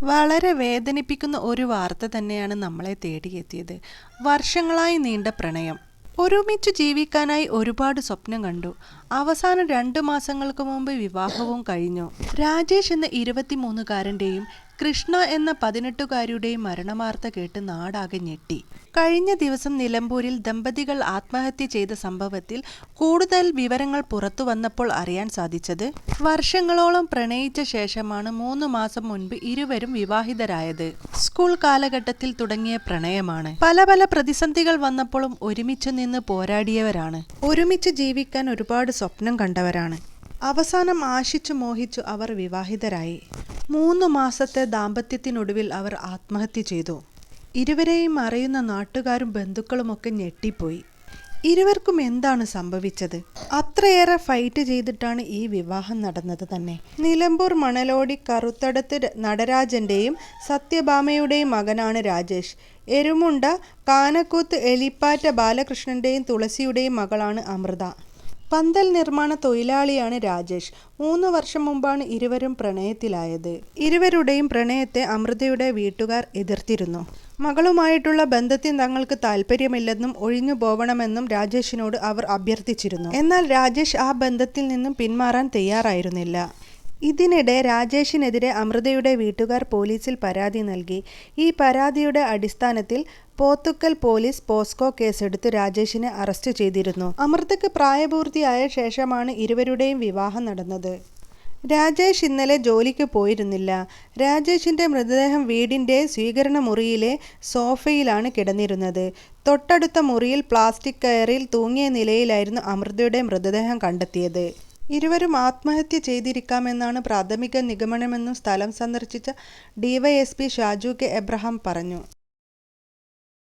വളരെ വേദനിപ്പിക്കുന്ന ഒരു വാർത്ത തന്നെയാണ് നമ്മളെ തേടിയെത്തിയത്. വർഷങ്ങളായി നീണ്ട പ്രണയം. ഒരുമിച്ച് ജീവിക്കാനായി ഒരുപാട് സ്വപ്നം കണ്ടു. അവസാനം 2 മാസങ്ങൾക്ക് മുമ്പ് വിവാഹവും കഴിഞ്ഞു. രാജേഷ് എന്ന 23-കാരൻ്റെയും കൃഷ്ണ എന്ന 18-കാരിയുടെയും മരണവാർത്ത കേട്ട് നാടാകെ ഞെട്ടി. കഴിഞ്ഞ ദിവസം നിലമ്പൂരിൽ ദമ്പതികൾ ആത്മഹത്യ ചെയ്ത സംഭവത്തിൽ കൂടുതൽ വിവരങ്ങൾ പുറത്തു വന്നപ്പോൾ അറിയാൻ സാധിച്ചത്, വർഷങ്ങളോളം പ്രണയിച്ച ശേഷമാണ് 3 മാസം മുൻപ് ഇരുവരും വിവാഹിതരായത്. സ്കൂൾ കാലഘട്ടത്തിൽ തുടങ്ങിയ പ്രണയമാണ്. പല പ്രതിസന്ധികൾ വന്നപ്പോഴും ഒരുമിച്ച് നിന്ന് പോരാടിയവരാണ്. ഒരുമിച്ച് ജീവിക്കാൻ ഒരുപാട് സ്വപ്നം കണ്ടവരാണ്. അവസാനം ആശിച്ചു മോഹിച്ചു അവർ വിവാഹിതരായി. 3 മാസത്തെ ദാമ്പത്യത്തിനൊടുവിൽ അവർ ആത്മഹത്യ ചെയ്തു. ഇരുവരെയും അറിയുന്ന നാട്ടുകാരും ബന്ധുക്കളുമൊക്കെ ഞെട്ടിപ്പോയി. ഇരുവർക്കും എന്താണ് സംഭവിച്ചത്? അത്രയേറെ ഫൈറ്റ് ചെയ്തിട്ടാണ് ഈ വിവാഹം നടന്നത് തന്നെ. നിലമ്പൂർ മണലോടി കറുത്തടത്ത് നടരാജന്റെയും സത്യഭാമയുടെയും മകനാണ് രാജേഷ്. എരുമുണ്ട കാനക്കൂത്ത് എലിപ്പാറ്റ ബാലകൃഷ്ണന്റെയും തുളസിയുടെയും മകളാണ് അമൃത. പന്തൽ നിർമ്മാണ തൊഴിലാളിയാണ് രാജേഷ്. 3 വർഷം മുമ്പാണ് ഇരുവരും പ്രണയത്തിലായത്. ഇരുവരുടെയും പ്രണയത്തെ അമൃതയുടെ വീട്ടുകാർ എതിർത്തിരുന്നു. മകളുമായിട്ടുള്ള ബന്ധത്തിൽ തങ്ങൾക്ക് താല്പര്യമില്ലെന്നും ഒഴിഞ്ഞു പോവണമെന്നും രാജേഷിനോട് അവർ അഭ്യർത്ഥിച്ചിരുന്നു. എന്നാൽ രാജേഷ് ആ ബന്ധത്തിൽ നിന്നും പിന്മാറാൻ തയ്യാറായിരുന്നില്ല. ഇതിനിടെ രാജേഷിനെതിരെ അമൃതയുടെ വീട്ടുകാർ പോലീസിൽ പരാതി നൽകി. ഈ പരാതിയുടെ അടിസ്ഥാനത്തിൽ പോത്തുക്കൽ പോലീസ് പോസ്കോ കേസെടുത്ത് രാജേഷിനെ അറസ്റ്റ് ചെയ്തിരുന്നു. അമൃതയ്ക്ക് പ്രായപൂർത്തിയായ ശേഷമാണ് ഇരുവരുടെയും വിവാഹം നടന്നത്. രാജേഷ് ഇന്നലെ ജോലിക്ക് പോയിരുന്നില്ല. രാജേഷിന്റെ മൃതദേഹം വീടിന്റെ സ്വീകരണ മുറിയിലെ സോഫയിലാണ് കിടന്നിരുന്നത്. തൊട്ടടുത്ത മുറിയിൽ പ്ലാസ്റ്റിക് കയറിൽ തൂങ്ങിയ നിലയിലായിരുന്നു അമൃതയുടെ മൃതദേഹം കണ്ടെത്തിയത്. ഇരുവരും ആത്മഹത്യ ചെയ്തിരിക്കാമെന്നാണ് പ്രാഥമിക നിഗമനമെന്നും സ്ഥലം സന്ദർശിച്ച ഡിവൈഎസ്പി ഷാജു കെ എബ്രഹാം പറഞ്ഞു.